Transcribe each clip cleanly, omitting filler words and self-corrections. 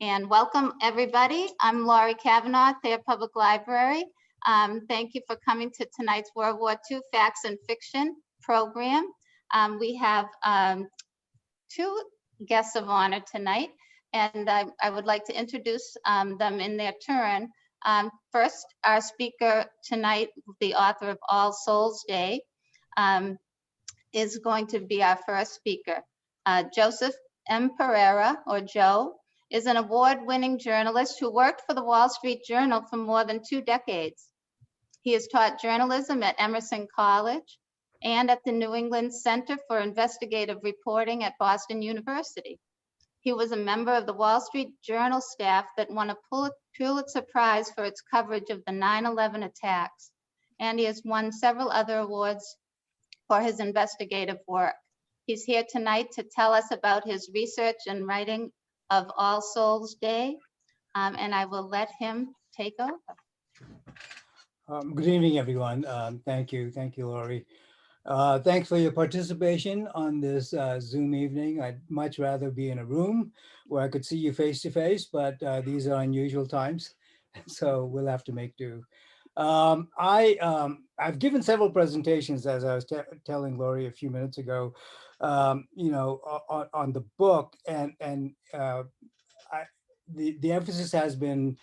And welcome everybody. I'm Laurie Kavanaugh, Thayer Public Library. Thank you for coming to tonight's World War II Facts and Fiction program. We have two guests of honor tonight, and I would like to introduce them in their turn. First, our speaker tonight, the author of All Souls Day, is going to be our first speaker. Joseph M. Pereira, or Joe, is an award-winning journalist who worked for the Wall Street Journal for more than 2 decades. He has taught journalism at Emerson College and at the New England Center for Investigative Reporting at Boston University. He was a member of the Wall Street Journal staff that won a Pulitzer Prize for its coverage of the 9/11 attacks, and he has won several other awards for his investigative work. He's here tonight to tell us about his research and writing of All Souls Day, and I will let him take over. Good evening, everyone. Thank you, Laurie. Thanks for your participation on this Zoom evening. I'd much rather be in a room where I could see you face to face, but these are unusual times, so we'll have to make do. I've given several presentations, as I was telling Laurie a few minutes ago, on the book, and the emphasis has been,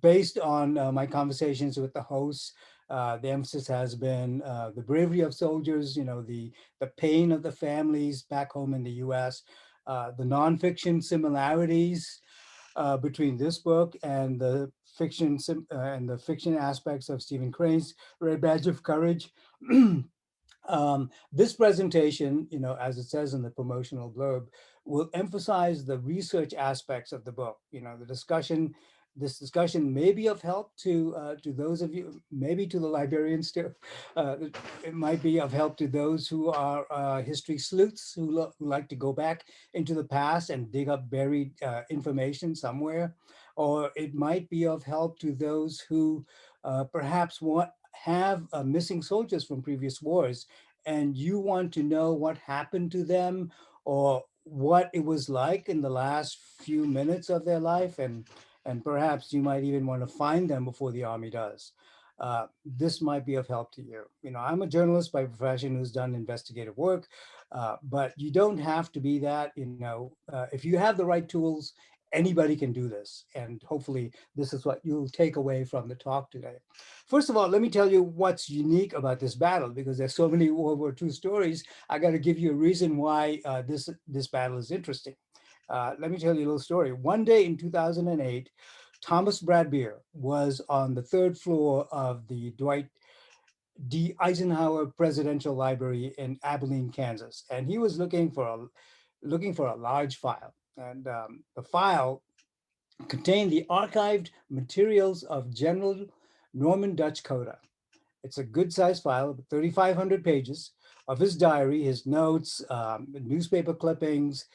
based on my conversations with the hosts. The emphasis has been the bravery of soldiers, the pain of the families back home in the U.S., the nonfiction similarities between this book and the fiction aspects of Stephen Crane's Red Badge of Courage. This presentation, as it says in the promotional blurb, will emphasize the research aspects of the book. This discussion may be of help to those of you, maybe to the librarians too. It might be of help to those who are history sleuths who like to go back into the past and dig up buried information somewhere. Or it might be of help to those who perhaps have missing soldiers from previous wars, and you want to know what happened to them or what it was like in the last few minutes of their life, and perhaps you might even want to find them before the Army does. This might be of help to you. I'm a journalist by profession who's done investigative work, but you don't have to be that. If you have the right tools, anybody can do this. And hopefully this is what you'll take away from the talk today. First of all, let me tell you what's unique about this battle, because there's so many World War II stories. I got to give you a reason why this battle is interesting. Let me tell you a little story. One day in 2008, Thomas Bradbeer was on the 3rd floor of the Dwight D. Eisenhower Presidential Library in Abilene, Kansas, and he was looking for a large file. And the file contained the archived materials of General Norman Dutch Coda. It's a good-sized file, 3,500 pages of his diary, his notes, newspaper clippings,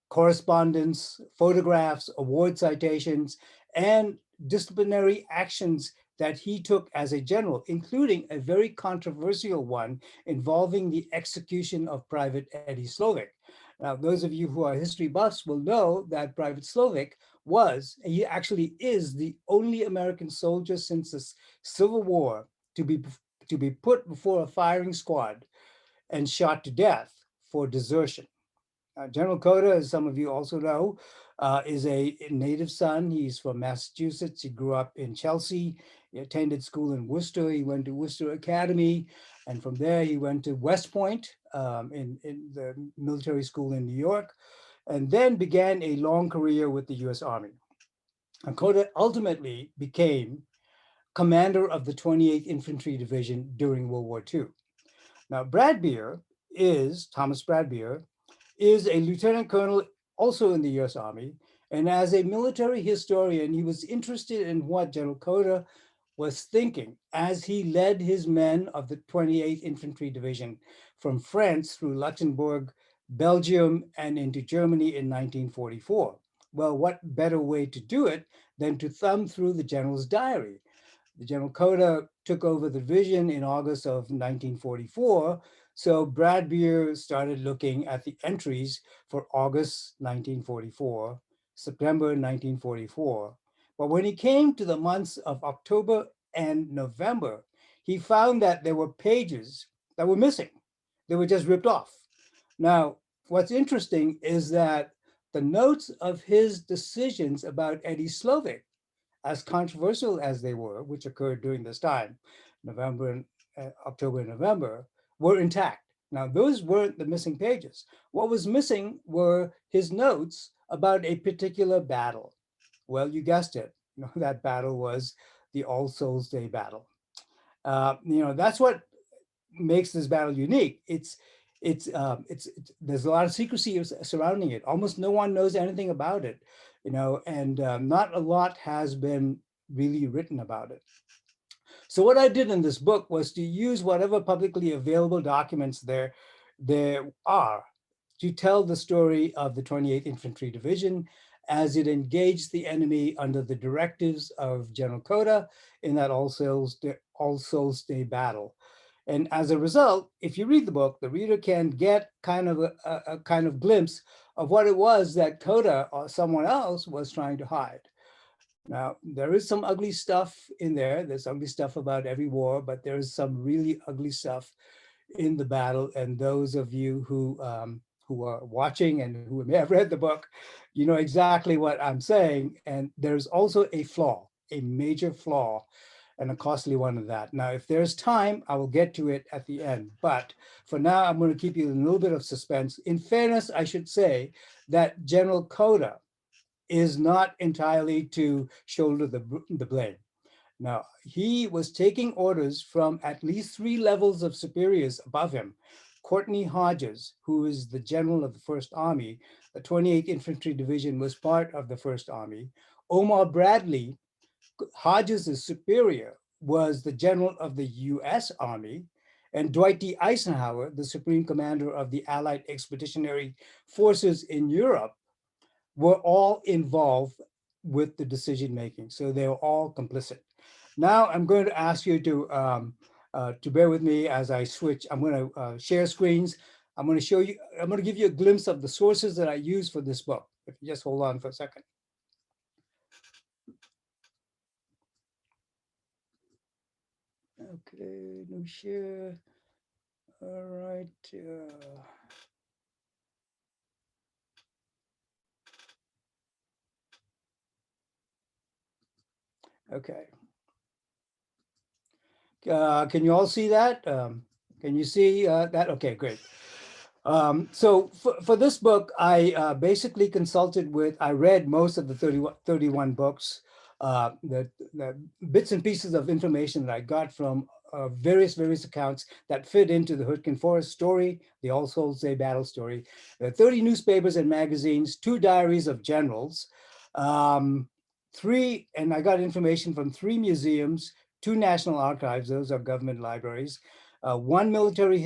correspondence, photographs, award citations, and disciplinary actions that he took as a general, including a very controversial one involving the execution of Private Eddie Slovik. Now, those of you who are history buffs will know that Private Slovik he actually is the only American soldier since the Civil War to be put before a firing squad and shot to death for desertion. General Coda, as some of you also know, is a native son. He's from Massachusetts. He grew up in Chelsea. He attended school in Worcester. He went to Worcester Academy. And from there, he went to West Point in the military school in New York, and then began a long career with the US Army. And Coda ultimately became commander of the 28th Infantry Division during World War II. Now, Thomas Bradbeer, is a lieutenant colonel also in the US Army. And as a military historian, he was interested in what General Coda was thinking as he led his men of the 28th Infantry Division from France through Luxembourg, Belgium, and into Germany in 1944. Well, what better way to do it than to thumb through the general's diary? The General Coda took over the division in August of 1944, So Brad Beer started looking at the entries for August 1944, September 1944. But when he came to the months of October and November, he found that there were pages that were missing. They were just ripped off. Now, what's interesting is that the notes of his decisions about Eddie Slovik, as controversial as they were, which occurred during this time, November and October and November, were intact. Now, those weren't the missing pages. What was missing were his notes about a particular battle. Well, you guessed it. That battle was the All Souls Day battle. That's what makes this battle unique. There's a lot of secrecy surrounding it. Almost no one knows anything about it, and not a lot has been really written about it. So what I did in this book was to use whatever publicly available documents there are to tell the story of the 28th Infantry Division as it engaged the enemy under the directives of General Cota in that All Souls Day battle. And as a result, if you read the book, the reader can get kind of a kind of glimpse of what it was that Cota or someone else was trying to hide. Now, there is some ugly stuff in there. There's ugly stuff about every war, but there is some really ugly stuff in the battle. And those of you who are watching and who may have read the book, you know exactly what I'm saying. And there's also a flaw, a major flaw, and a costly one of that. Now, if there's time, I will get to it at the end. But for now, I'm going to keep you in a little bit of suspense. In fairness, I should say that General Cota is not entirely to shoulder the blame. Now, he was taking orders from at least 3 levels of superiors above him. Courtney Hodges, who is the general of the First Army, the 28th Infantry Division was part of the First Army. Omar Bradley, Hodges' superior, was the general of the US Army. And Dwight D. Eisenhower, the supreme commander of the Allied Expeditionary Forces in Europe, were all involved with the decision making. So they were all complicit. Now I'm going to ask you to bear with me as I switch. I'm going to share screens. I'm going to show you, I'm going to give you a glimpse of the sources that I use for this book. If you just hold on for a second. Okay, no share. All right. Okay. Can you all see that? Can you see that? Okay, great. So for this book, I basically consulted with, I read most of the 31 books, the bits and pieces of information that I got from various accounts that fit into the Hurtgen Forest story, the All Souls Day battle story. There are 30 newspapers and magazines, 2 diaries of generals, 3, and I got information from 3 museums, 2 national archives, those are government libraries, 1 military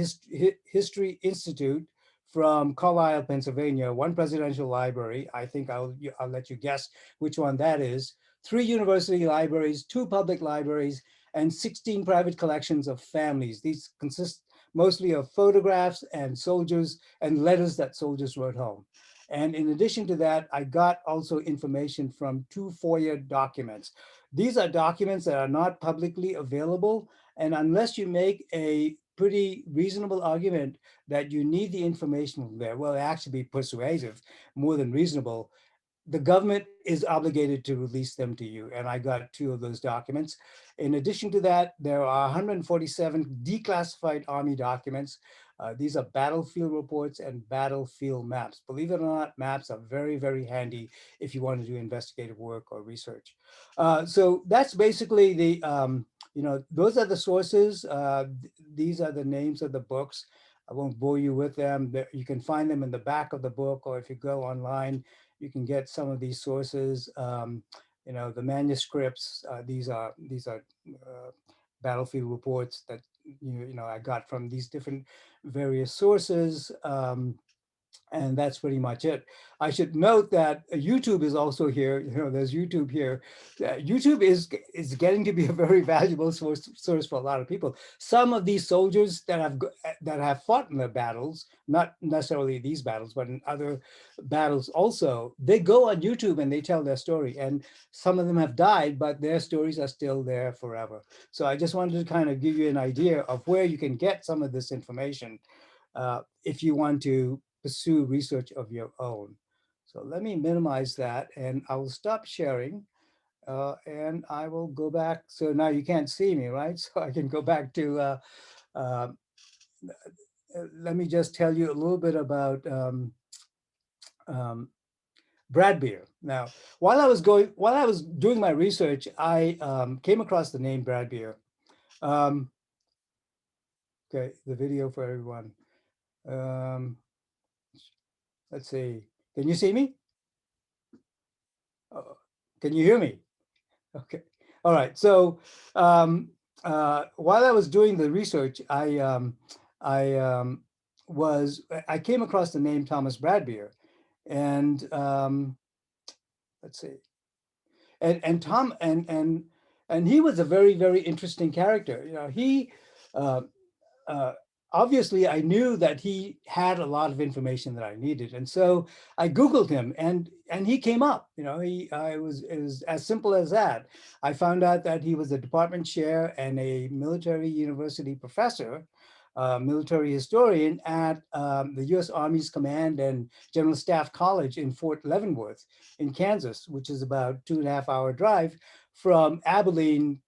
history institute from Carlisle, Pennsylvania, 1 presidential library. I think I'll let you guess which one that is. 3 university libraries, 2 public libraries, and 16 private collections of families. These consist mostly of photographs and soldiers and letters that soldiers wrote home. And in addition to that, I got also information from 2 FOIA documents. These are documents that are not publicly available. And unless you make a pretty reasonable argument that you need the information there, well, it actually be persuasive, more than reasonable, the government is obligated to release them to you. And I got 2 of those documents. In addition to that, there are 147 declassified Army documents. These are battlefield reports and battlefield maps. Believe it or not, maps are very handy if you want to do investigative work or research. So that's basically the, those are the sources. These are the names of the books. I won't bore you with them. You can find them in the back of the book, or if you go online, you can get some of these sources. The manuscripts. These are battlefield reports that I got from these different various sources. And that's pretty much it. I should note that YouTube is also here. There's YouTube here. YouTube is getting to be a very valuable source for a lot of people. Some of these soldiers that have fought in the battles, not necessarily these battles, but in other battles also, they go on YouTube and they tell their story. And some of them have died, but their stories are still there forever. So I just wanted to kind of give you an idea of where you can get some of this information if you want to pursue research of your own. So let me minimize that and I will stop sharing and I will go back. So now you can't see me, right? So I can go back to, uh, let me just tell you a little bit about um, Brad Beer. Now, while I was doing my research, I came across the name Brad Beer. Um, okay, the video for everyone. Um, let's see. Can you see me? Can you hear me? Okay. All right. So while I was doing the research, I I came across the name Thomas Bradbeer, and let's see, and Tom and he was a very interesting character. Uh, uh, obviously I knew that he had a lot of information that I needed. And so I Googled him and he came up, it was as simple as that. I found out that he was a department chair and a military university professor, military historian at the U.S. Army's Command and General Staff College in Fort Leavenworth in Kansas, which is about 2.5 hour drive from Abilene,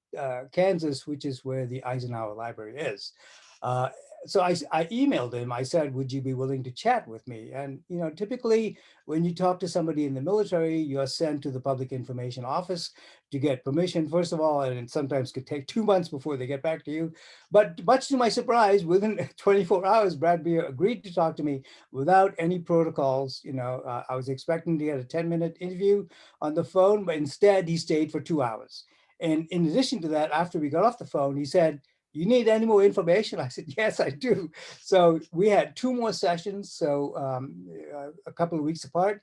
Kansas, which is where the Eisenhower Library is. Uh, so I emailed him. I said, would you be willing to chat with me? And typically when you talk to somebody in the military, you are sent to the Public Information Office to get permission, first of all, and it sometimes could take 2 months before they get back to you. But much to my surprise, within 24 hours, Brad Beer agreed to talk to me without any protocols. I was expecting to get a 10-minute interview on the phone, but instead he stayed for 2 hours. And in addition to that, after we got off the phone, he said, you need any more information? I said, yes, I do. So we had 2 more sessions, so a couple of weeks apart.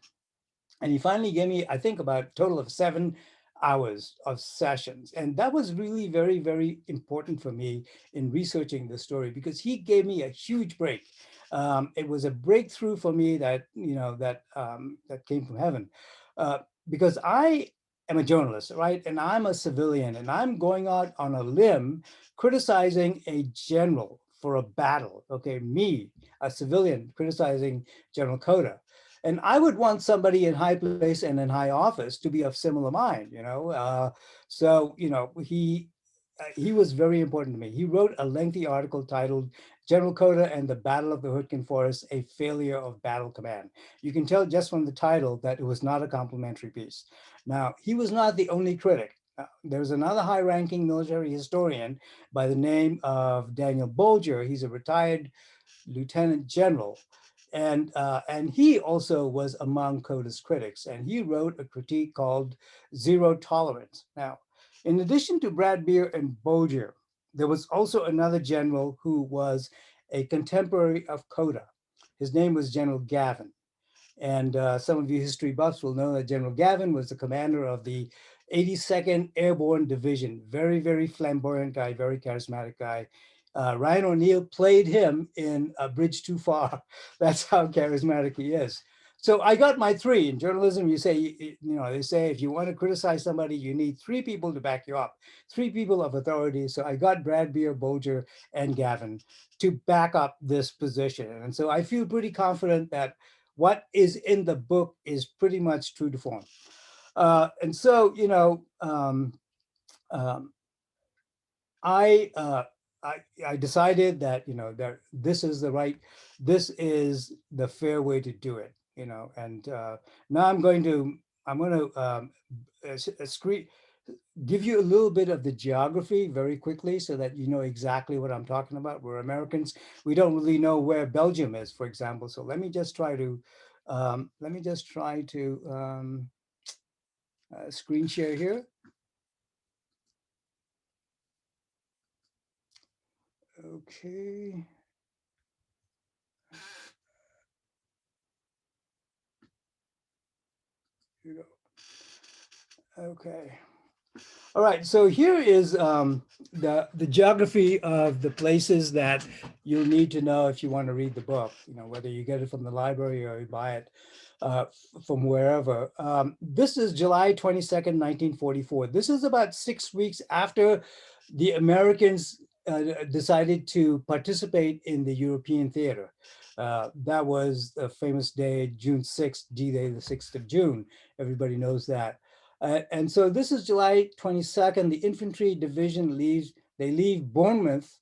And he finally gave me, I think, about a total of 7 hours of sessions. And that was really very important for me in researching the story because he gave me a huge break. It was a breakthrough for me that, that came from heaven. Because I am a journalist, right? And I'm a civilian and I'm going out on a limb criticizing a general for a battle. Okay, me, a civilian, criticizing General Cota. And I would want somebody in high place and in high office to be of similar mind, So, he was very important to me. He wrote a lengthy article titled General Cota and the Battle of the Hurtgen Forest, a Failure of Battle Command. You can tell just from the title that it was not a complimentary piece. Now, he was not the only critic. There's another high-ranking military historian by the name of Daniel Bolger. He's a retired lieutenant general. And he also was among Cota's critics, and he wrote a critique called Zero Tolerance. Now, in addition to Brad Beer and Bolger, there was also another general who was a contemporary of Cota. His name was General Gavin. And some of you history buffs will know that General Gavin was the commander of the 82nd Airborne Division. Very flamboyant guy, very charismatic guy. Ryan O'Neal played him in A Bridge Too Far. That's how charismatic he is. So I got my three. In journalism, they say if you want to criticize somebody, you need three people to back you up, three people of authority. So I got Brad Beer, Bolger, and Gavin to back up this position. And so I feel pretty confident that what is in the book is pretty much true to form. And so, um, I, uh, I decided that, that this is the fair way to do it, and now I'm going to screen, give you a little bit of the geography very quickly so that you know exactly what I'm talking about. We're Americans. We don't really know where Belgium is, for example. So let me just try to screen share here. Okay. you go. Okay. All right, so here is the geography of the places that you'll need to know if you want to read the book, whether you get it from the library or you buy it from wherever. This is July 22nd, 1944. This is about 6 weeks after the Americans decided to participate in the European theater. That was the famous day, June 6th, D-Day, the 6th of June. Everybody knows that. And so this is July 22nd. The infantry division they leave Bournemouth,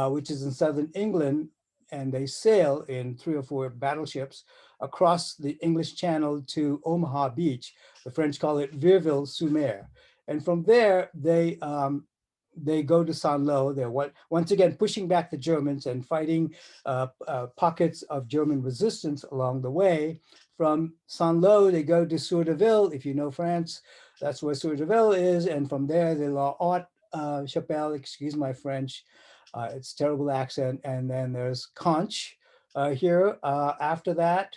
which is in southern England, and they sail in 3 or 4 battleships across the English Channel to Omaha Beach. The French call it Virville-sur-Mer. And from there, they go to Saint-Lô. They're once again pushing back the Germans and fighting pockets of German resistance along the way. From Saint-Lô, they go to Sourdeville. If you know France, that's where Sourdeville is. And from there, the La Haute Chapelle, excuse my French, it's a terrible accent. And then there's Conches here. After that,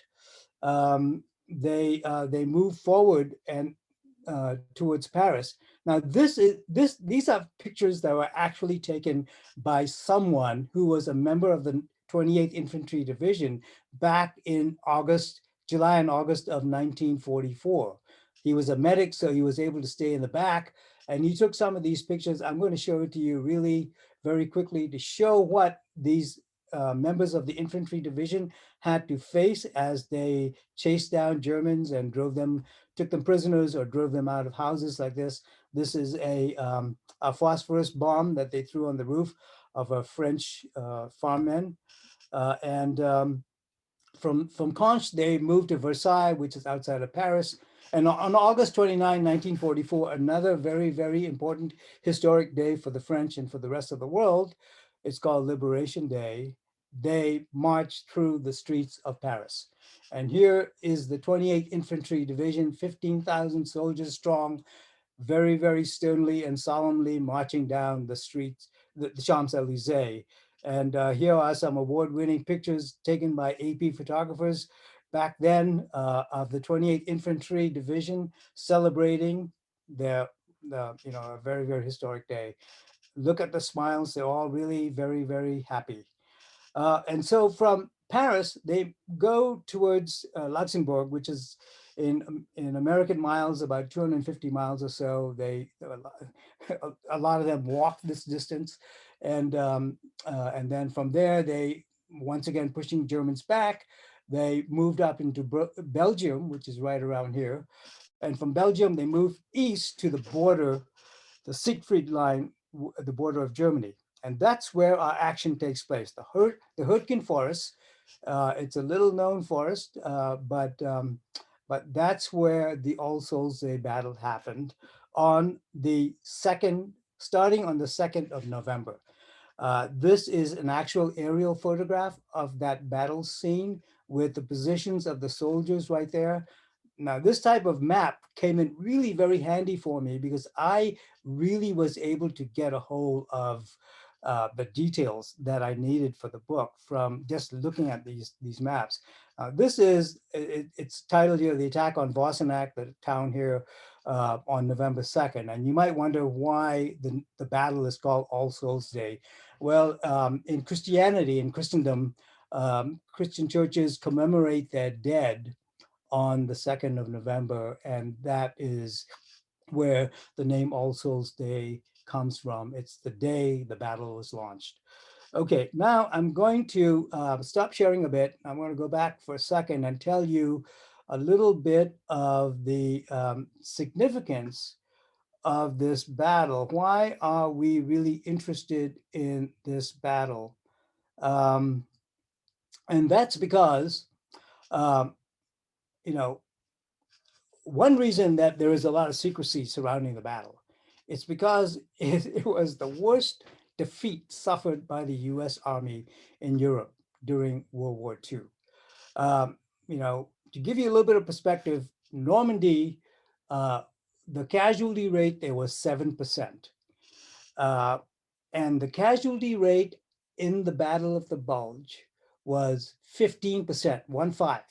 they move forward and towards Paris. Now, these are pictures that were actually taken by someone who was a member of the 28th Infantry Division back in July and August of 1944. He was a medic, so he was able to stay in the back. And he took some of these pictures. I'm going to show it to you really very quickly to show what these members of the infantry division had to face as they chased down Germans and took them prisoners or drove them out of houses like this. This is a phosphorus bomb that they threw on the roof of a French farmman. And from Conches, they moved to Versailles, which is outside of Paris. And on August 29, 1944, another very, very important historic day for the French and for the rest of the world, it's called Liberation Day. They marched through the streets of Paris. And here is the 28th Infantry Division, 15,000 soldiers strong, very, very sternly and solemnly marching down the streets, the Champs-Élysées. And here are some award-winning pictures taken by AP photographers back then of the 28th Infantry Division celebrating a very, very historic day. Look at the smiles. They're all really very, very happy. And so from Paris, they go towards Luxembourg, which is in American miles, about 250 miles or so. A lot of them walk this distance. And then from there, they, once again, pushing Germans back, they moved up into Belgium, which is right around here. And from Belgium, they moved east to the border, the Siegfried Line, the border of Germany. And that's where our action takes place. The Hürtgen Forest, it's a little known forest, but that's where the All Souls Day battle happened on starting on the 2nd of November. This is an actual aerial photograph of that battle scene with the positions of the soldiers right there. Now, this type of map came in really very handy for me because I really was able to get a hold of the details that I needed for the book from just looking at these maps. It's titled here, The Attack on Wassenack, the town here on November 2nd. And you might wonder why the battle is called All Souls Day. Well, in Christianity, in Christendom, Christian churches commemorate their dead on the 2nd of November, and that is where the name All Souls Day comes from. It's the day the battle was launched. Okay, now I'm going to stop sharing a bit. I'm going to go back for a second and tell you a little bit of the significance of this battle. Why are we really interested in this battle? And that's because, one reason that there is a lot of secrecy surrounding the battle, it's because it was the worst defeat suffered by the US Army in Europe during World War II. To give you a little bit of perspective, Normandy, the casualty rate there was 7%. And the casualty rate in the Battle of the Bulge was 15%, 1-5.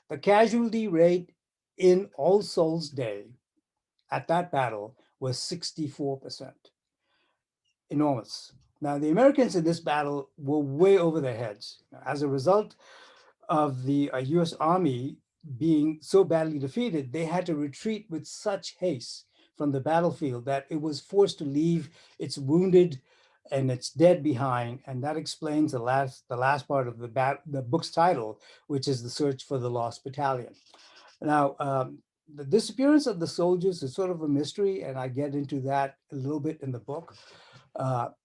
The casualty rate in All Souls Day at that battle was 64%. Enormous. Now, the Americans in this battle were way over their heads. As a result of the US Army being so badly defeated, they had to retreat with such haste from the battlefield that it was forced to leave its wounded and its dead behind. And that explains the last part of the book's title, which is The Search for the Lost Battalion. Now, the disappearance of the soldiers is sort of a mystery, and I get into that a little bit in the book.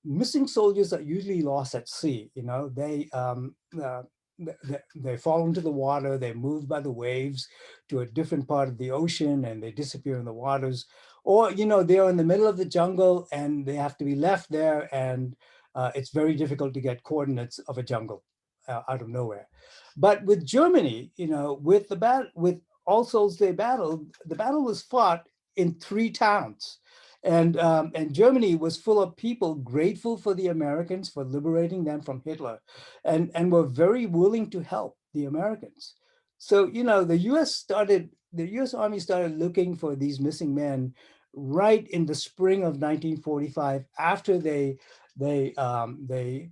Missing soldiers are usually lost at sea. You know, they fall into the water, they're moved by the waves to a different part of the ocean, and they disappear in the waters. Or, you know, they're in the middle of the jungle and they have to be left there, and it's very difficult to get coordinates of a jungle out of nowhere. But with Germany, you know, with All Souls Day battle, the battle was fought in 3 towns. And Germany was full of people grateful for the Americans for liberating them from Hitler, and were very willing to help the Americans. So, you know, the US Army started looking for these missing men right in the spring of 1945, after they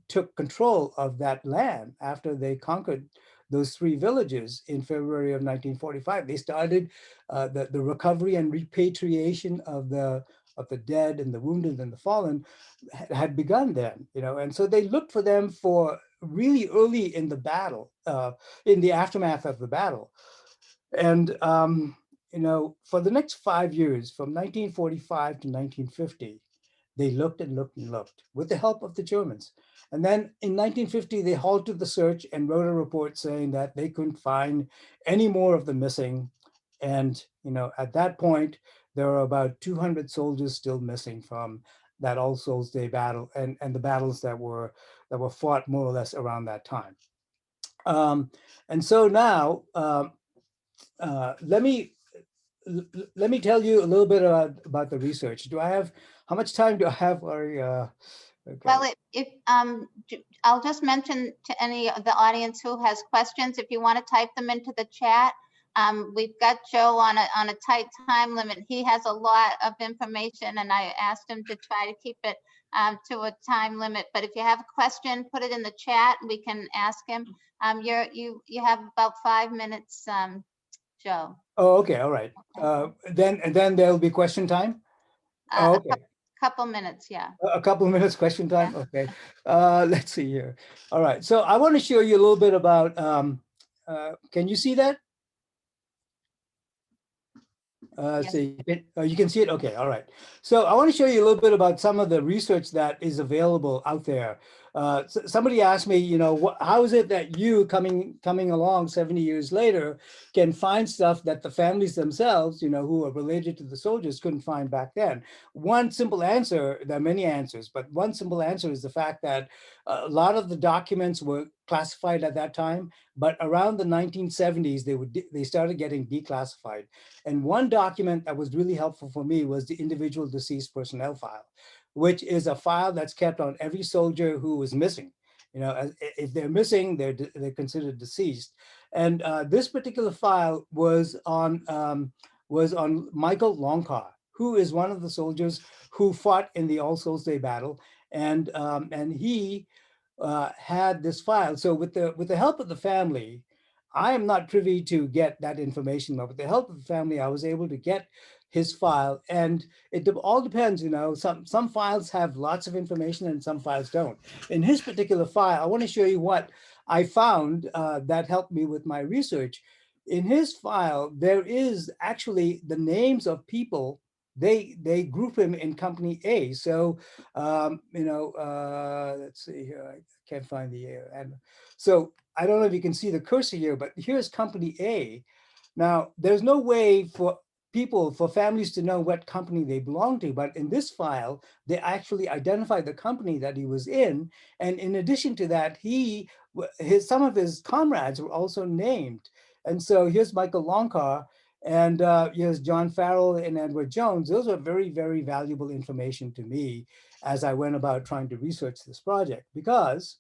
took control of that land, after they conquered those 3 villages in February of 1945. They started the recovery and repatriation of the dead and the wounded and the fallen had begun then, you know, and so they looked for them for really early in the battle, in the aftermath of the battle. And, you know, for the next 5 years, from 1945 to 1950, they looked and looked and looked with the help of the Germans. And then in 1950, they halted the search and wrote a report saying that they couldn't find any more of the missing. And, you know, at that point, there were about 200 soldiers still missing from that All Souls Day battle and the battles that were fought more or less around that time. And so now, let me tell you a little bit about the research. How much time do I have? Okay. Well, I'll just mention to any of the audience who has questions, if you want to type them into the chat. We've got Joe on a tight time limit. He has a lot of information, and I asked him to try to keep it to a time limit. But if you have a question, put it in the chat and we can ask him. You have about 5 minutes, Joe. Oh, okay, all right. Then there'll be question time. Oh, okay. Couple minutes, yeah. A couple of minutes question time. Okay. Let's see here. All right. So I want to show you a little bit about. Can you see that? Yes. So you can see it. Okay. All right. So I want to show you a little bit about some of the research that is available out there. Somebody asked me, you know, how is it that you coming along 70 years later can find stuff that the families themselves, you know, who are related to the soldiers couldn't find back then? One simple answer, there are many answers, but one simple answer is the fact that a lot of the documents were classified at that time, but around the 1970s, they started getting declassified. And one document that was really helpful for me was the individual deceased personnel file, which is a file that's kept on every soldier who is missing. You know, if they're missing, they're considered deceased. And this particular file was on Michael Longcar, who is one of the soldiers who fought in the All Souls Day battle, and he had this file. So with the help of the family, I am not privy to get that information, but with the help of the family, I was able to get his file. And it all depends, you know, some files have lots of information and some files don't. In his particular file, I want to show you what I found that helped me with my research. In his file, there is actually the names of people. They group him in company A. So, you know, let's see here. I can't find the A. And so I don't know if you can see the cursor here, but here's company A. Now, there's no way for families to know what company they belong to, but in this file, they actually identified the company that he was in. And in addition to that, some of his comrades were also named. And so here's Michael Longcar, and here's John Farrell and Edward Jones. Those are very, very valuable information to me as I went about trying to research this project, because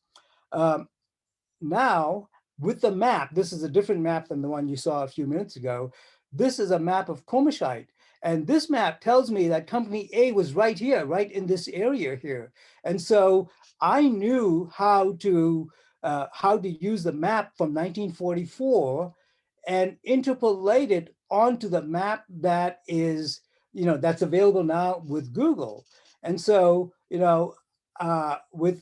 now with the map, this is a different map than the one you saw a few minutes ago. this is a map of Komashite. And this map tells me that Company A was right here, right in this area here. And so I knew how to use the map from 1944 and interpolate it onto the map that is, that's available now with Google. And so, with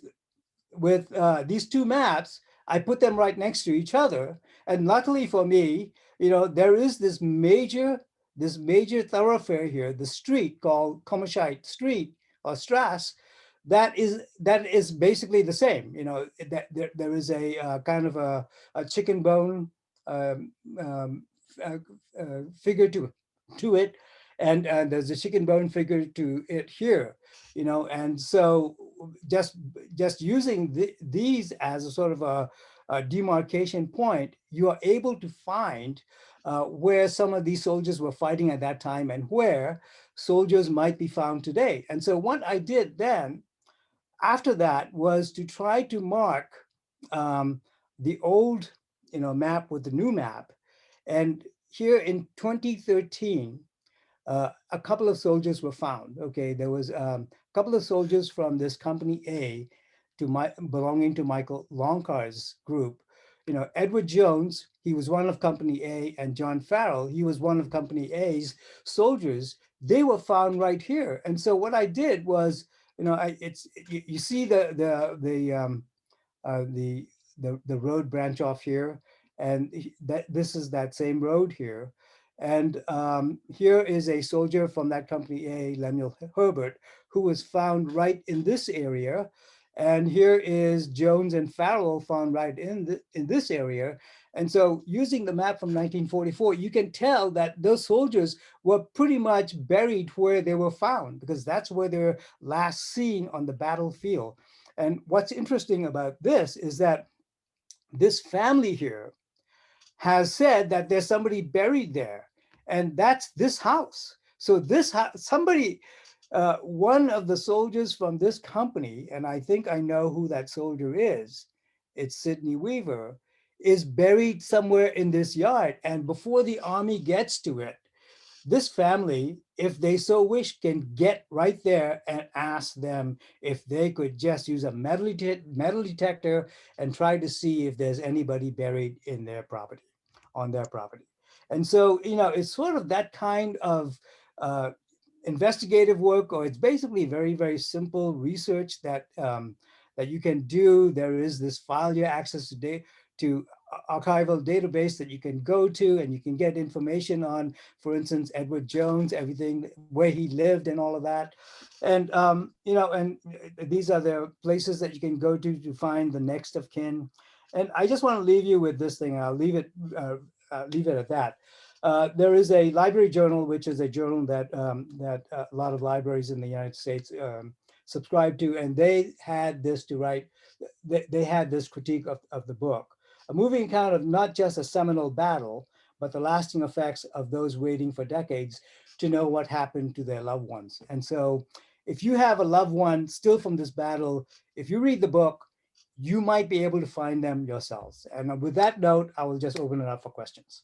these two maps, I put them right next to each other. And luckily for me, there is this major thoroughfare here, the street called Komashite Street or Strasse, that is basically the same. That there is a kind of a chicken bone um, um, figure to it, and there's a chicken bone figure to it here. And so just using these as a sort of a demarcation point, you are able to find where some of these soldiers were fighting at that time and where soldiers might be found today. And so what I did then after that was to try to mark the old map with the new map. And here in 2013, a couple of soldiers were found. Okay, there was a couple of soldiers from this Company A belonging to Michael Longcar's group. Edward Jones, he was one of Company A, and John Farrell, he was one of Company A's soldiers. They were found right here. And so what I did was, you see the road branch off here, and this is that same road here. And here is a soldier from that Company A, Lemuel Herbert, who was found right in this area. And here is Jones and Farrell found right in this area. And so using the map from 1944, you can tell that those soldiers were pretty much buried where they were found, because that's where they were last seen on the battlefield. And what's interesting about this is that this family here has said that there's somebody buried there, and that's this house. So one of the soldiers from this company, and I think I know who that soldier is, it's Sidney Weaver, is buried somewhere in this yard. And before the army gets to it, this family, if they so wish, can get right there and ask them if they could just use a metal detector and try to see if there's anybody buried in their property, on their property. And so, it's sort of that kind of investigative work, or it's basically very, very simple research that you can do. There is this file you access to archival database that you can go to, and you can get information on, for instance, Edward Jones, everything, where he lived and all of that. And, and these are the places that you can go to find the next of kin. And I just want to leave you with this thing. I'll leave it at that. There is a library journal, which is a journal that a lot of libraries in the United States subscribe to, and they had this to write. They had this critique of the book, a moving account of not just a seminal battle, but the lasting effects of those waiting for decades to know what happened to their loved ones. And so if you have a loved one still from this battle, if you read the book, you might be able to find them yourselves. And with that note, I will just open it up for questions.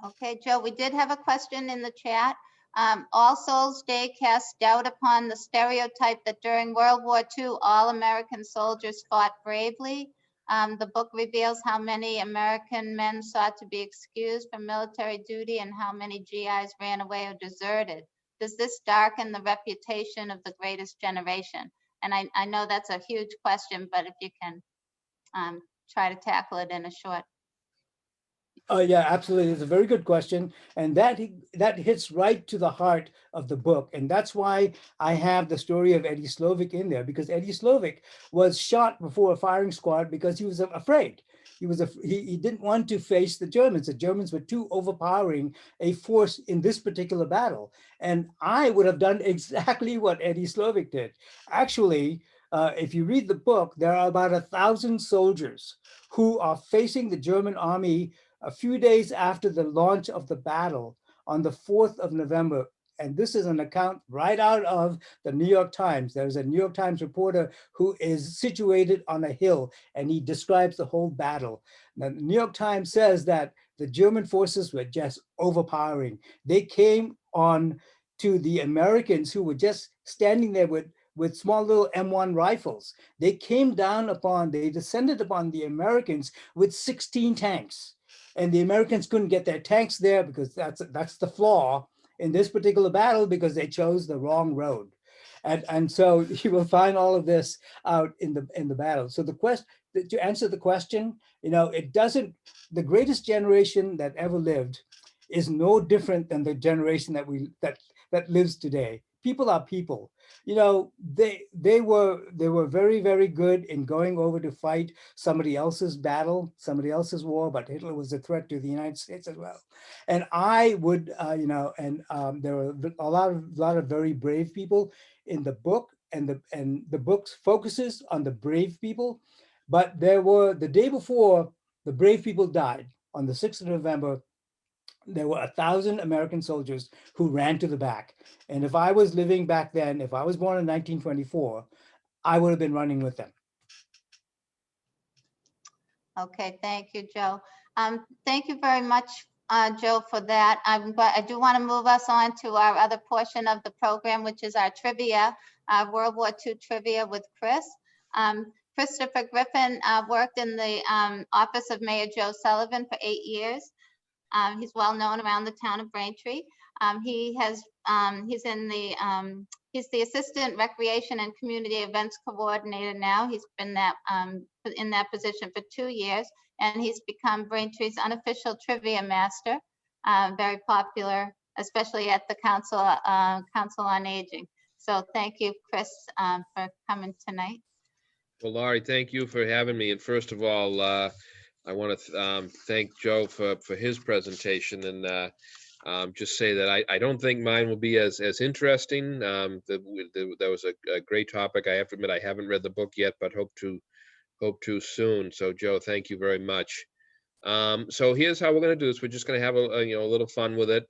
Okay, Joe, we did have a question in the chat. All Souls Day casts doubt upon the stereotype that during World War II, all American soldiers fought bravely. The book reveals how many American men sought to be excused from military duty and how many GIs ran away or deserted. Does this darken the reputation of the greatest generation? And I know that's a huge question, but if you can try to tackle it in a short. Yeah, absolutely. It's a very good question. And that hits right to the heart of the book. And that's why I have the story of Eddie Slovic in there, because Eddie Slovic was shot before a firing squad because he was afraid. He didn't want to face the Germans. The Germans were too overpowering a force in this particular battle. And I would have done exactly what Eddie Slovic did. Actually, if you read the book, there are about 1,000 soldiers who are facing the German army a few days after the launch of the battle on the 4th of November. And this is an account right out of the New York Times. There's a New York Times reporter who is situated on a hill, and he describes the whole battle. Now, the New York Times says that the German forces were just overpowering. They came on to the Americans who were just standing there with small little M1 rifles. They descended upon the Americans with 16 tanks. And the Americans couldn't get their tanks there because that's the flaw in this particular battle, because they chose the wrong road. And so you will find all of this out in the battle. So to answer the question, the greatest generation that ever lived is no different than the generation that lives today. People are people. They were very, very good in going over to fight somebody else's battle, somebody else's war, but Hitler was a threat to the United States as well. And I would, there were a lot of very brave people in the book, and the book focuses on the brave people. But the day before the brave people died, on the 6th of November, there were 1,000 American soldiers who ran to the back. And if I was living back then, if I was born in 1924, I would have been running with them. Okay, thank you, Joe. Thank you very much, Joe, for that. But I do want to move us on to our other portion of the program, which is our trivia, World War II trivia with Chris. Christopher Griffin worked in the office of Mayor Joe Sullivan for 8 years. He's well known around the town of Braintree. He's the Assistant Recreation and Community Events Coordinator now. He's been in that position for 2 years, and he's become Braintree's unofficial trivia master. Very popular, especially at the Council on Aging. So thank you, Chris, for coming tonight. Well, Laurie, thank you for having me. And first of all, I want to thank Joe for his presentation, and just say that I don't think mine will be as interesting. That was a great topic. I have to admit I haven't read the book yet, but hope to soon. So Joe, thank you very much. So here's how we're going to do this. We're just going to have a little fun with it.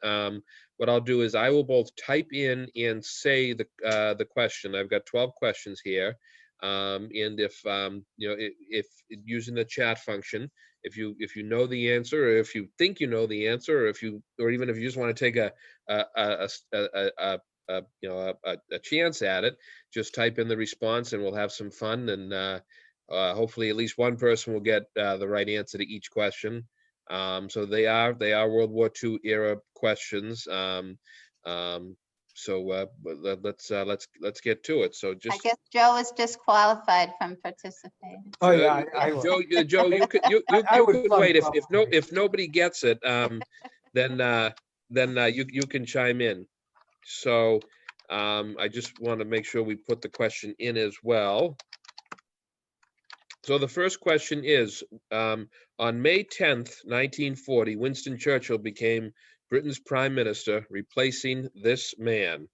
What I'll do is I will both type in and say the question. I've got 12 questions here. And if using the chat function, if you know the answer, or if you think you know the answer, or even if you just want to take a chance at it, just type in the response and we'll have some fun, and hopefully at least one person will get the right answer to each question. So they are World War II era questions. So let's get to it. So I guess Joe is disqualified from participating. Oh yeah, I will. Joe, you could wait if nobody gets it, then you can chime in. So I just want to make sure we put the question in as well. So the first question is, on May 10th, 1940, Winston Churchill became Britain's prime minister, replacing this man.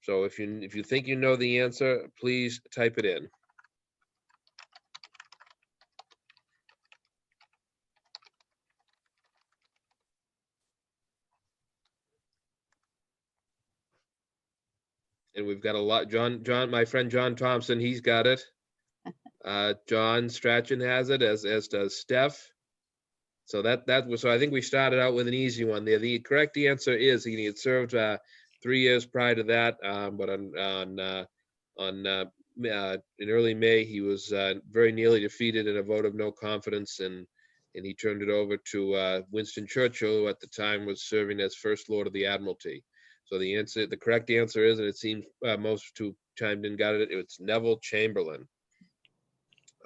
So if you think you know the answer, please type it in. And we've got a lot. John, my friend John Thompson, he's got it. John Strachan has it, as does Steph. So so I think we started out with an easy one there. The correct answer is he had served 3 years prior to that, but in early May he was very nearly defeated in a vote of no confidence, and he turned it over to Winston Churchill, who at the time was serving as First Lord of the Admiralty. So the correct answer is, and it seems most who chimed in got it, it's Neville Chamberlain.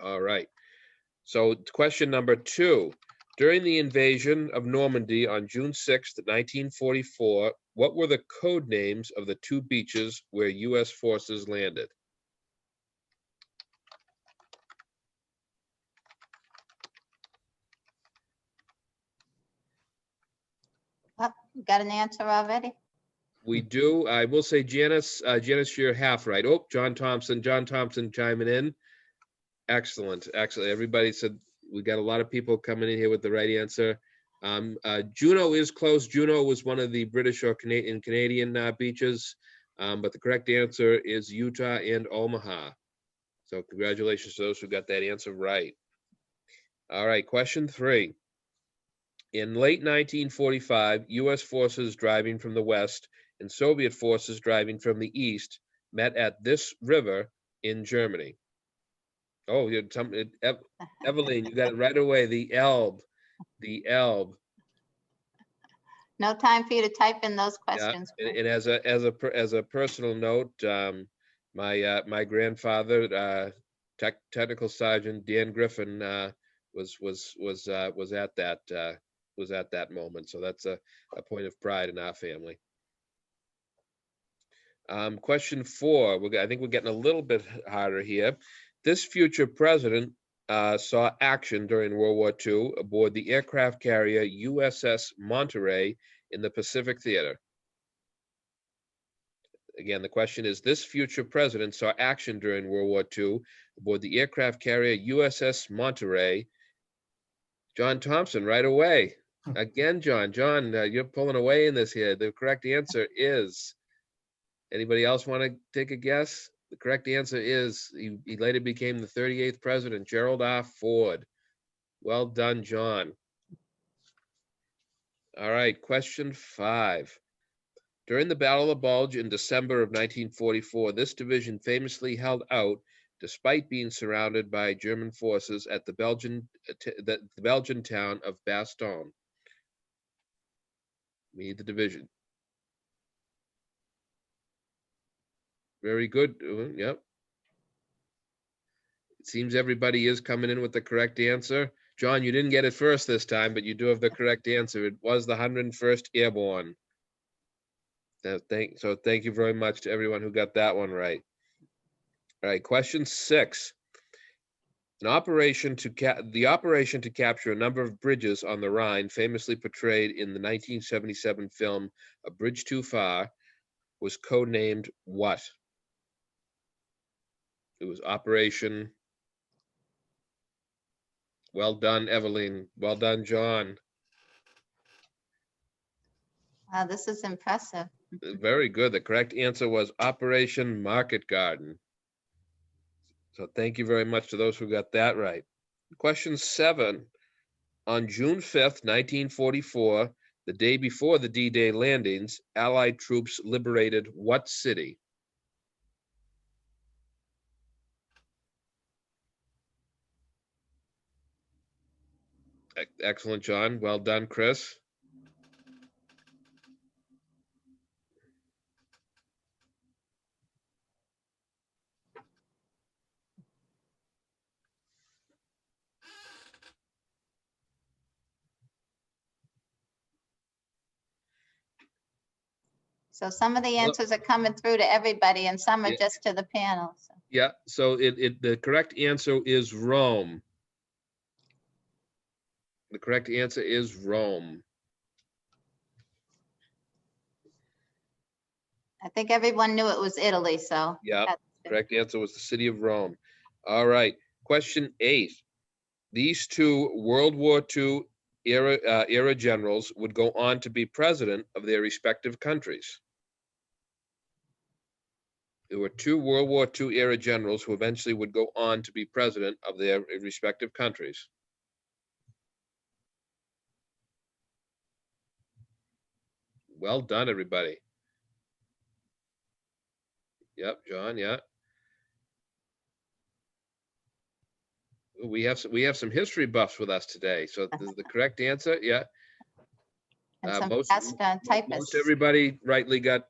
All right. So question number 2. During the invasion of Normandy on June 6th, 1944, what were the code names of the 2 beaches where U.S. forces landed? Oh, got an answer already? We do. I will say, Janice, you're half right. Oh, John Thompson chiming in. Excellent. Everybody said we got a lot of people coming in here with the right answer. Juneau is close. Juneau was one of the British or Canadian beaches, but the correct answer is Utah and Omaha. So congratulations to those who got that answer right. All right, question 3. In late 1945, U.S. forces driving from the west and Soviet forces driving from the east met at this river in Germany. Oh, Evelyn, you got it right away. The Elbe. The Elbe. No time for you to type in those Yeah, questions. and as a personal note, my grandfather, technical sergeant Dan Griffin, was at that moment. So that's a point of pride in our family. Question 4. I think we're getting a little bit harder here. This future president saw action during World War II aboard the aircraft carrier USS Monterey in the Pacific Theater. Again, the question is, this future president saw action during World War II aboard the aircraft carrier USS Monterey. John Thompson, right away. Again, John, you're pulling away in this here. The correct answer is, anybody else want to take a guess? The correct answer is, he later became the 38th president, Gerald R. Ford. Well done, John. All right, question 5. During the Battle of the Bulge in December of 1944, this division famously held out despite being surrounded by German forces at the Belgian town of Bastogne. We need the division. Very good. Yep. It seems everybody is coming in with the correct answer. John, you didn't get it first this time, but you do have the correct answer. It was the 101st Airborne. So thank you very much to everyone who got that one right. All right, question 6. The operation to capture a number of bridges on the Rhine, famously portrayed in the 1977 film A Bridge Too Far, was codenamed what? It was Operation. Well done, Evelyn. Well done, John. Wow, this is impressive. Very good. The correct answer was Operation Market Garden. So thank you very much to those who got that right. Question 7. On June 5th, 1944, the day before the D-Day landings, Allied troops liberated what city? Excellent, John. Well done, Chris. So some of the answers are coming through to everybody and some are just to the panel. So. Yeah, so the correct answer is Rome. The correct answer is Rome. I think everyone knew it was Italy, so. Yeah, correct answer was the city of Rome. All right, question 8. These two World War II era generals would go on to be president of their respective countries. There were 2 World War II era generals who eventually would go on to be president of their respective countries. Well done, everybody. Yep, John, yeah. We have some history buffs with us today. So this is the correct answer, yeah. And some fast typists. Most everybody rightly got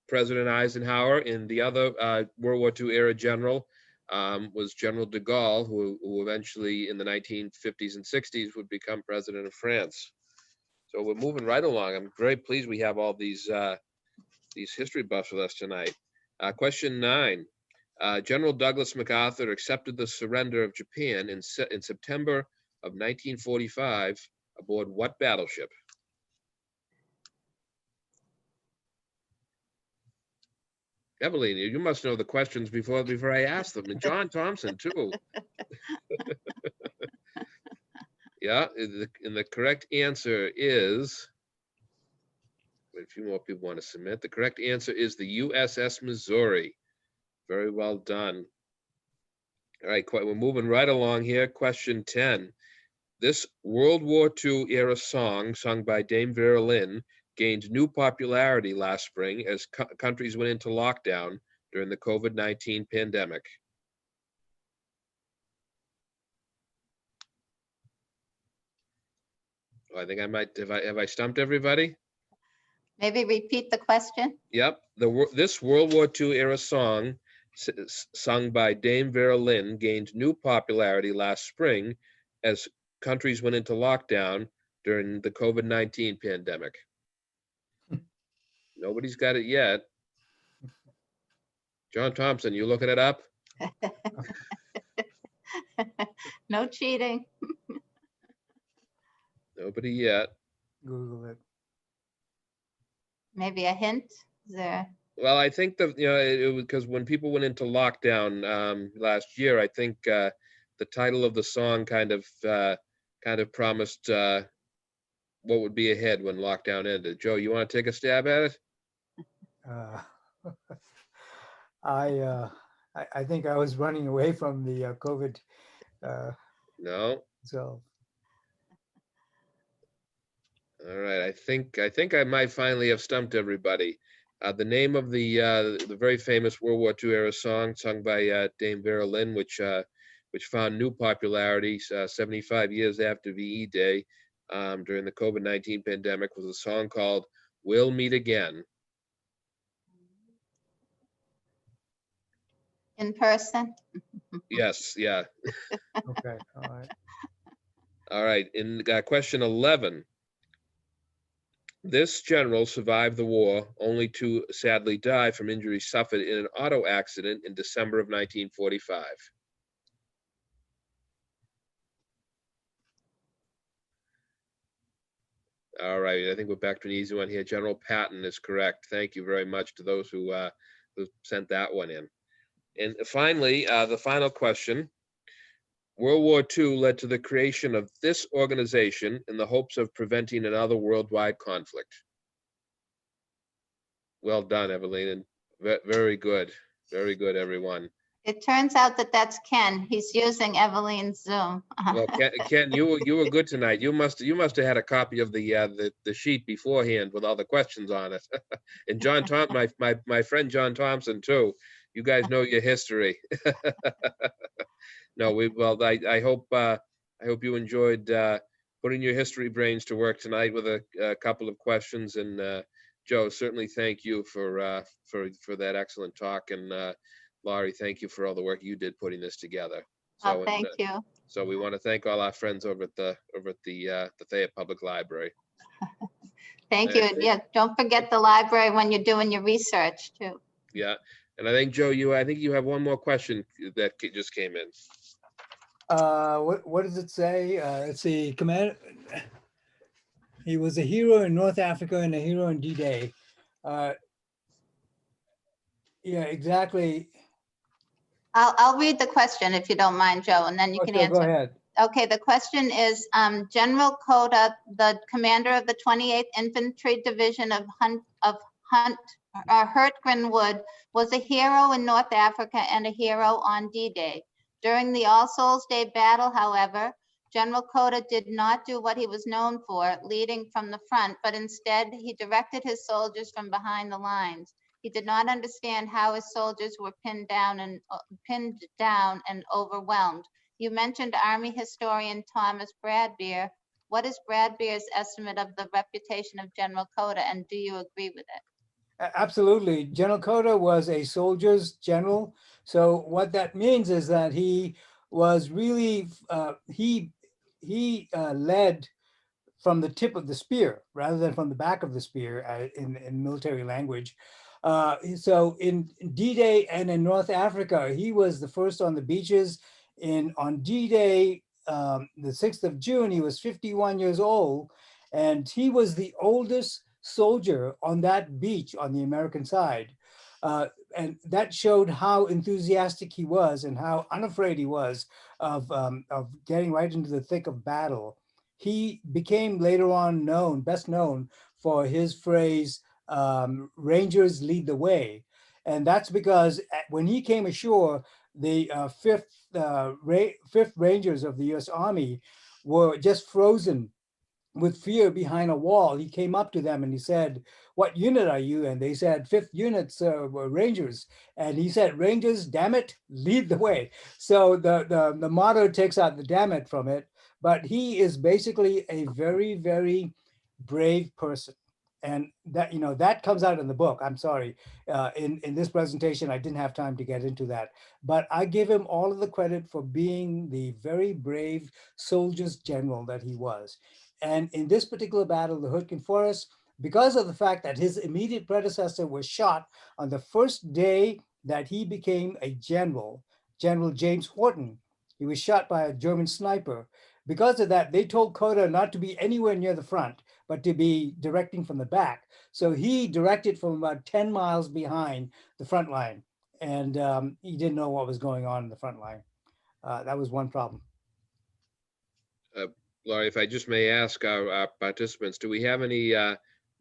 President Eisenhower, and the other World War II era general was General de Gaulle, who eventually in the 1950s and 60s would become president of France. So we're moving right along. I'm very pleased we have all these history buffs with us tonight. Question 9. General Douglas MacArthur accepted the surrender of Japan in September of 1945 aboard what battleship? Evelyn, you must know the questions before I ask them. And John Thompson, too. Yeah, and the correct answer is, a few more people want to submit. The correct answer is the USS Missouri. Very well done. All right, we're moving right along here. Question 10. This World War II era song, sung by Dame Vera Lynn, gained new popularity last spring as countries went into lockdown during the COVID-19 pandemic. I think I might, have I stumped everybody? Maybe repeat the question. Yep, this World War II era song, sung by Dame Vera Lynn, gained new popularity last spring as countries went into lockdown during the COVID-19 pandemic. Nobody's got it yet. John Thompson, you looking it up? No cheating. Nobody yet. Google it. Maybe a hint? Is there? Well, I think that, it was because when people went into lockdown last year, I think the title of the song kind of promised what would be ahead when lockdown ended. Joe, you want to take a stab at it? I think I was running away from the COVID. No. So. All right. I think I might finally have stumped everybody. The name of the very famous World War II era song sung by Dame Vera Lynn, which found new popularity 75 years after VE Day during the COVID-19 pandemic, was a song called "We'll Meet Again." In person? Yes. Yeah. Okay. All right. All right. In question 11. This general survived the war, only to sadly die from injuries suffered in an auto accident in December of 1945. All right, I think we're back to an easy one here. General Patton is correct. Thank you very much to those who sent that one in. And finally, the final question. World War II led to the creation of this organization in the hopes of preventing another worldwide conflict. Well done, Evelyn. Very good. Very good, everyone. It turns out that that's Ken. He's using Evelyn's Zoom. Well, Ken, you were good tonight. You must have had a copy of the sheet beforehand with all the questions on it. And John my friend John Thompson too. You guys know your history. No, I hope you enjoyed putting your history brains to work tonight with a couple of questions. And Joe, certainly thank you for that excellent talk. And Laurie, thank you for all the work you did putting this together. So, Thank you. So we want to thank all our friends over at the Thayer Public Library. Thank you. Yeah, don't forget the library when you're doing your research too. Yeah, and I think Joe, I think you have one more question that just came in. What does it say? Let's see. He was a hero in North Africa and a hero in D-Day. Yeah, exactly. I'll read the question if you don't mind, Joe, and then you can answer. Go ahead. Okay, the question is, General Coda, the commander of the 28th Infantry Division of Hurtgen Wood, was a hero in North Africa and a hero on D-Day. During the All Souls Day battle, however, General Coda did not do what he was known for, leading from the front, but instead he directed his soldiers from behind the lines. He did not understand how his soldiers were pinned down and overwhelmed. You mentioned Army historian Thomas Bradbeer. What is Bradbeer's estimate of the reputation of General Coda, and do you agree with it? Absolutely. General Coda was a soldier's general. So what that means is that he was really, he led from the tip of the spear rather than from the back of the spear in military language. So in D-Day and in North Africa, he was the first on the beaches. On D-Day, the 6th of June, he was 51 years old, and he was the oldest soldier on that beach on the American side. And that showed how enthusiastic he was and how unafraid he was of getting right into the thick of battle. He became later on best known for his phrase, Rangers lead the way. And that's because when he came ashore, the 5th Rangers of the US Army were just frozen with fear behind a wall. He came up to them and he said, "What unit are you?" And they said, "5th unit, were Rangers." And he said, "Rangers, damn it, lead the way." So the motto takes out the "damn it" from it, but he is basically a very, very brave person. And that, that comes out in the book. I'm sorry. In this presentation, I didn't have time to get into that. But I give him all of the credit for being the very brave soldier's general that he was. And in this particular battle, the Hurtgen Forest, because of the fact that his immediate predecessor was shot on the first day that he became a general, General James Horton, he was shot by a German sniper. Because of that, they told Coda not to be anywhere near the front, but to be directing from the back. So he directed from about 10 miles behind the front line. And he didn't know what was going on in the front line. That was one problem. Laurie, if I just may ask our participants, do we have any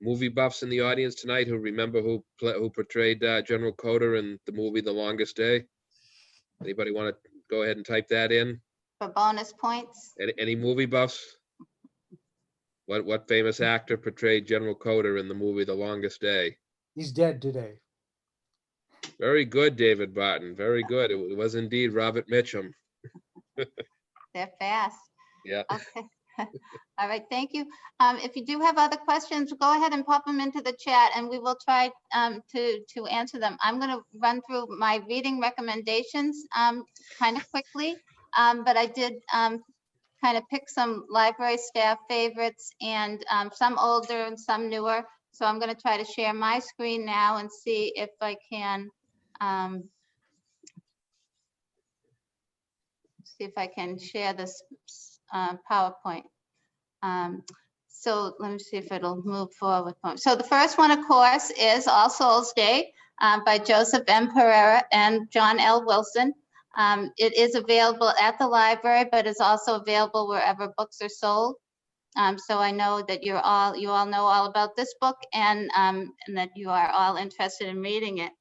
movie buffs in the audience tonight who remember who portrayed General Coda in the movie The Longest Day? Anybody want to go ahead and type that in? For bonus points. Any movie buffs? What famous actor portrayed General Coda in the movie The Longest Day? He's dead today. Very good, David Barton. Very good. It was indeed Robert Mitchum. They're fast. Yeah. Okay. All right, thank you. If you do have other questions, go ahead and pop them into the chat and we will try to answer them. I'm going to run through my reading recommendations kind of quickly, but I did kind of pick some library staff favorites and some older and some newer. So I'm going to try to share my screen now and see if I can share this PowerPoint. So let me see if it'll move forward. So the first one, of course, is All Souls Day by Joseph M. Pereira and John L. Wilson. It is available at the library, but is also available wherever books are sold. So I know that you all know all about this book and that you are all interested in reading it.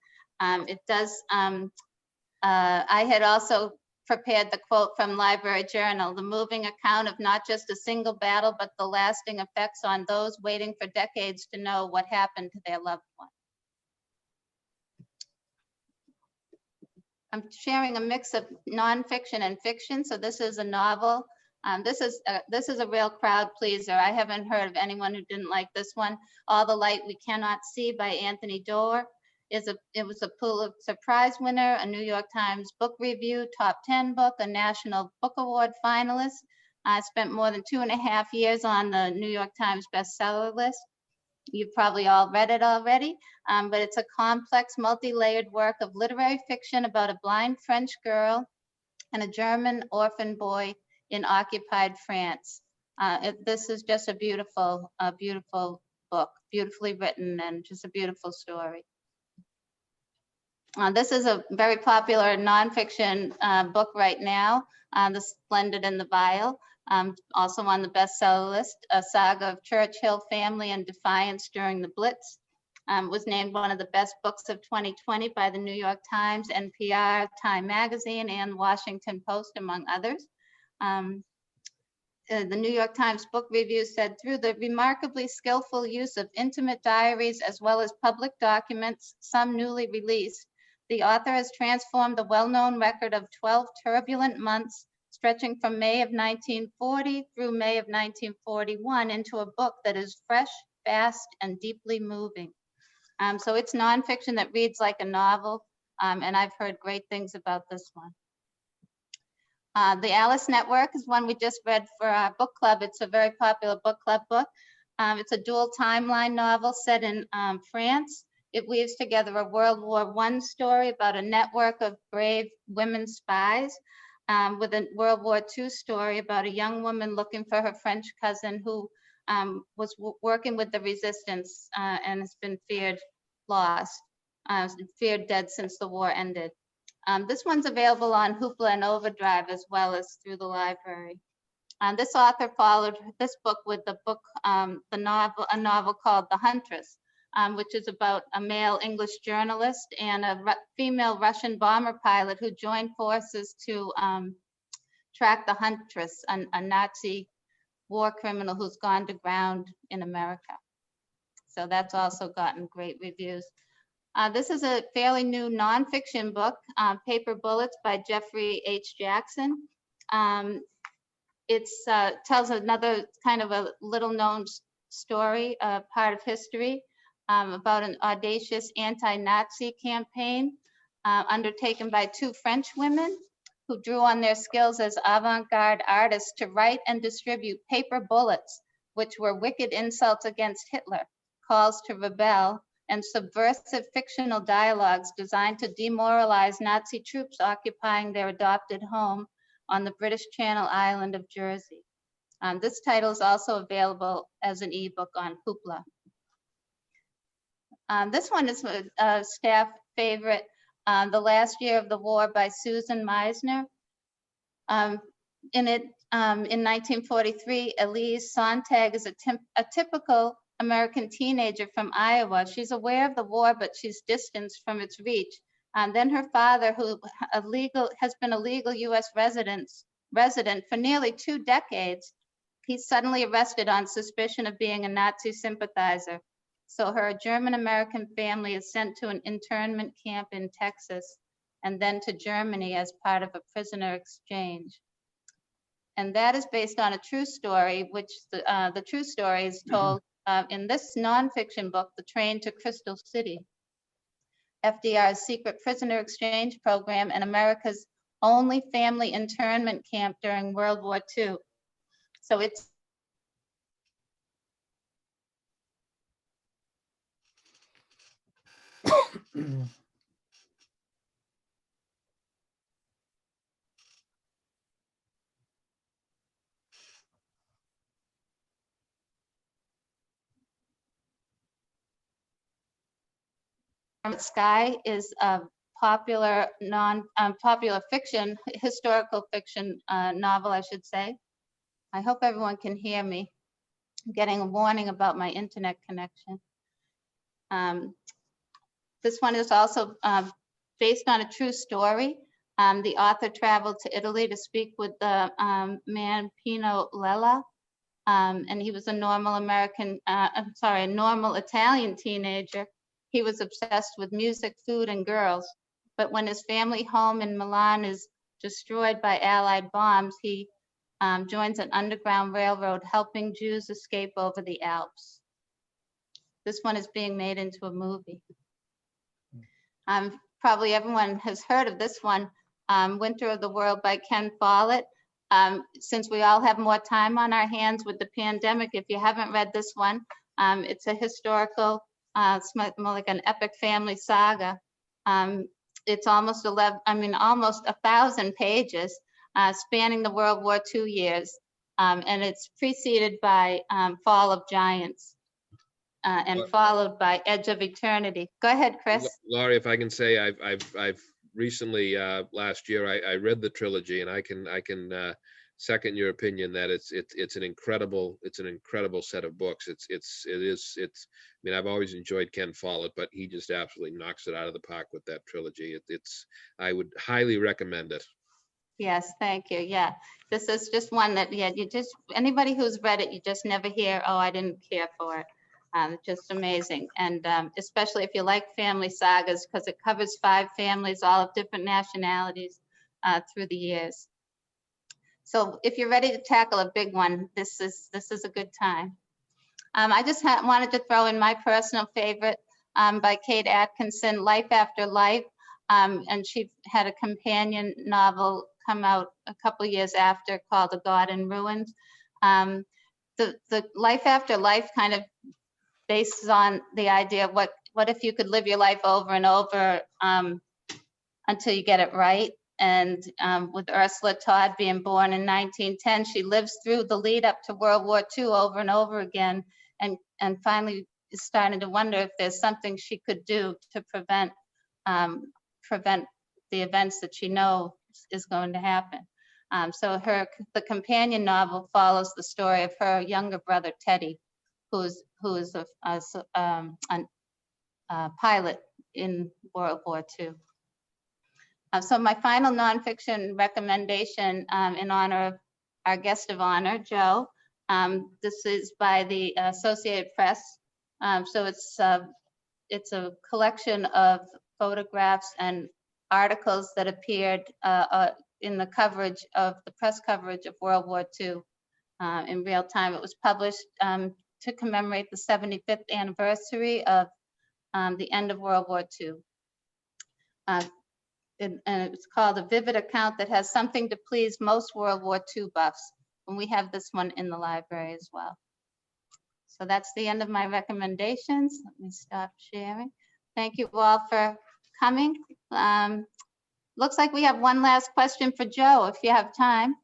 It does. I had also prepared the quote from Library Journal, the moving account of not just a single battle, but the lasting effects on those waiting for decades to know what happened to their loved one. I'm sharing a mix of nonfiction and fiction. So this is a novel. This is a real crowd pleaser. I haven't heard of anyone who didn't like this one. All the Light We Cannot See by Anthony Doerr. It was a Pulitzer Prize winner, a New York Times Book Review top 10 book, a National Book Award finalist. I spent more than 2.5 years on the New York Times bestseller list. You've probably all read it already, but it's a complex, multi-layered work of literary fiction about a blind French girl and a German orphan boy in occupied France. This is just a beautiful book, beautifully written and just a beautiful story. This is a very popular nonfiction book right now, The Splendid and the Vile, also on the bestseller list, A Saga of Churchill Family and Defiance During the Blitz. Was named one of the best books of 2020 by the New York Times, NPR, Time Magazine, and Washington Post, among others. The New York Times Book Review said, through the remarkably skillful use of intimate diaries as well as public documents, some newly released, the author has transformed the well-known record of 12 turbulent months stretching from May of 1940 through May of 1941 into a book that is fresh, fast, and deeply moving. So it's nonfiction that reads like a novel, and I've heard great things about this one. The Alice Network is one we just read for our book club. It's a very popular book club book. It's a dual timeline novel set in France. It weaves together a World War I story about a network of brave women spies with a World War II story about a young woman looking for her French cousin who was working with the resistance and has been feared lost, feared dead since the war ended. This one's available on Hoopla and Overdrive as well as through the library. This author followed this book with the book, a novel called The Huntress, which is about a male English journalist and a female Russian bomber pilot who joined forces to track the Huntress, a Nazi war criminal who's gone to ground in America. So that's also gotten great reviews. This is a fairly new nonfiction book, Paper Bullets by Jeffrey H. Jackson. It tells another kind of a little known story, part of history, about an audacious anti-Nazi campaign undertaken by two French women who drew on their skills as avant-garde artists to write and distribute paper bullets, which were wicked insults against Hitler, calls to rebel, and subversive fictional dialogues designed to demoralize Nazi troops occupying their adopted home on the British Channel Island of Jersey. This title is also available as an ebook on Hoopla. This one is a staff favorite, The Last Year of the War by Susan Meisner. In 1943, Elise Sontag is a typical American teenager from Iowa. She's aware of the war, but she's distanced from its reach. Then her father, who has been a legal U.S. resident for nearly 2 decades, he's suddenly arrested on suspicion of being a Nazi sympathizer. So her German-American family is sent to an internment camp in Texas and then to Germany as part of a prisoner exchange. And that is based on a true story, which the true story is told in this nonfiction book, The Train to Crystal City, FDR's secret prisoner exchange program and America's only family internment camp during World War II. So it's Sky is a popular popular fiction, historical fiction novel, I should say. I hope everyone can hear me. I'm getting a warning about my internet connection. This one is also based on a true story. The author traveled to Italy to speak with the man Pino Lella, and he was a normal a normal Italian teenager. He was obsessed with music, food, and girls. But when his family home in Milan is destroyed by Allied bombs, he joins an underground railroad helping Jews escape over the Alps. This one is being made into a movie. Probably everyone has heard of this one, Winter of the World by Ken Follett. Since we all have more time on our hands with the pandemic, if you haven't read this one, it's a historical, it's more like an epic family saga. It's almost 1,000 pages, spanning the World War II years, and it's preceded by Fall of Giants and followed by Edge of Eternity. Go ahead, Chris. Laurie, if I can say, I've recently last year I read the trilogy, and I can second your opinion that it's an incredible set of books. I mean, I've always enjoyed Ken Follett, but he just absolutely knocks it out of the park with that trilogy. I would highly recommend it. Yes, thank you. Yeah, this is just one that, yeah, anybody who's read it, you just never hear, oh, I didn't care for it. Just amazing. And especially if you like family sagas, because it covers 5 families, all of different nationalities through the years. So if you're ready to tackle a big one, this is a good time. I just wanted to throw in my personal favorite by Kate Atkinson, Life After Life. And she had a companion novel come out a couple years after called A God in Ruins. The Life After Life kind of based on the idea of what if you could live your life over and over until you get it right. And with Ursula Todd being born in 1910, she lives through the lead up to World War II over and over again, and finally is starting to wonder if there's something she could do to prevent the events that she knows is going to happen. So the companion novel follows the story of her younger brother Teddy, who is a pilot in World War II. So my final nonfiction recommendation in honor of our guest of honor, Joe. This is by the Associated Press. So it's a collection of photographs and articles that appeared in the coverage of the press coverage of World War II in real time. It was published to commemorate the 75th anniversary of the end of World War II. And it's called A Vivid Account That Has Something to Please Most World War II Buffs. And we have this one in the library as well. So that's the end of my recommendations. Let me stop sharing. Thank you all for coming. Looks like we have one last question for Joe, if you have time.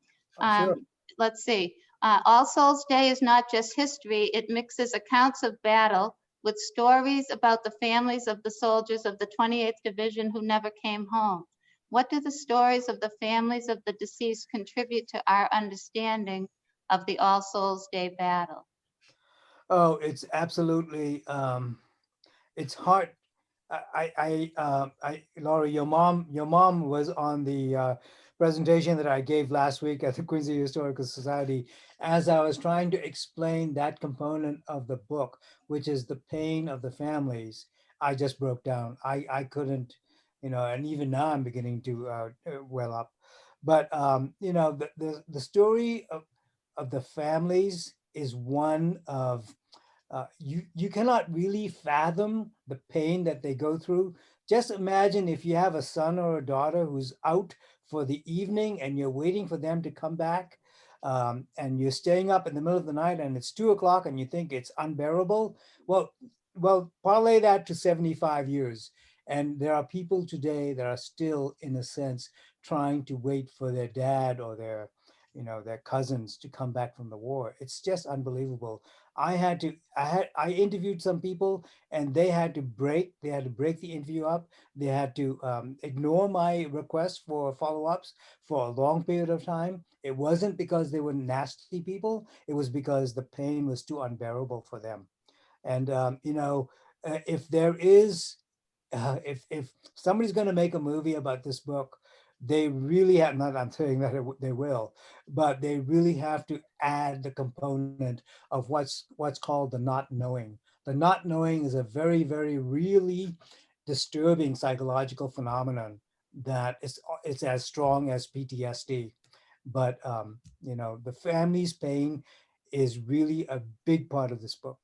Sure. Let's see. All Souls Day is not just history. It mixes accounts of battle with stories about the families of the soldiers of the 28th Division who never came home. What do the stories of the families of the deceased contribute to our understanding of the All Souls Day battle? Oh, it's absolutely, it's hard. Laurie, your mom was on the presentation that I gave last week at the Quincy Historical Society as I was trying to explain that component of the book, which is the pain of the families. I just broke down. I couldn't, and even now I'm beginning to well up. But the story of the families is one of you cannot really fathom the pain that they go through. Just imagine if you have a son or a daughter who's out for the evening and you're waiting for them to come back, and you're staying up in the middle of the night and it's 2 o'clock and you think it's unbearable. Well, parlay that to 75 years. And there are people today that are still, in a sense, trying to wait for their dad or their cousins to come back from the war. It's just unbelievable. I interviewed some people and they had to break the interview up. They had to ignore my request for follow-ups for a long period of time. It wasn't because they were nasty people. It was because the pain was too unbearable for them. And if there is, if somebody's going to make a movie about this book, they really have, not I'm saying that they will, but they really have to add the component of what's called the not knowing. The not knowing is a very, very really disturbing psychological phenomenon that it's as strong as PTSD. But the family's pain is really a big part of this book.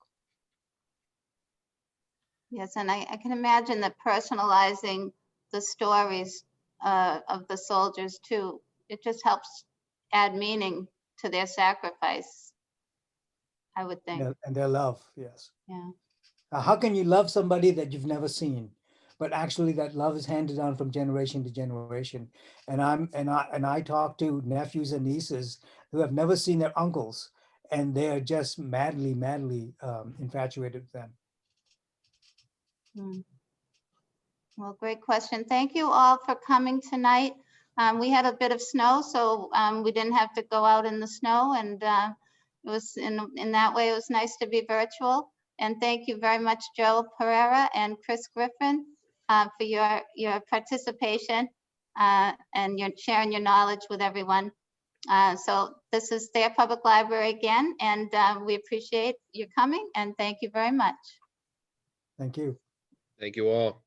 Yes, and I can imagine that personalizing the stories of the soldiers too, it just helps add meaning to their sacrifice, I would think. And their love, yes. Yeah. How can you love somebody that you've never seen? But actually that love is handed down from generation to generation. And I talk to nephews and nieces who have never seen their uncles, and they are just madly infatuated with them. Well, great question. Thank you all for coming tonight. We had a bit of snow, so we didn't have to go out in the snow, and it was in that way, it was nice to be virtual. And thank you very much, Joe Pereira and Chris Griffin, for your participation and your sharing your knowledge with everyone. So this is Thayer Public Library again, and we appreciate your coming, and thank you very much. Thank you. Thank you all.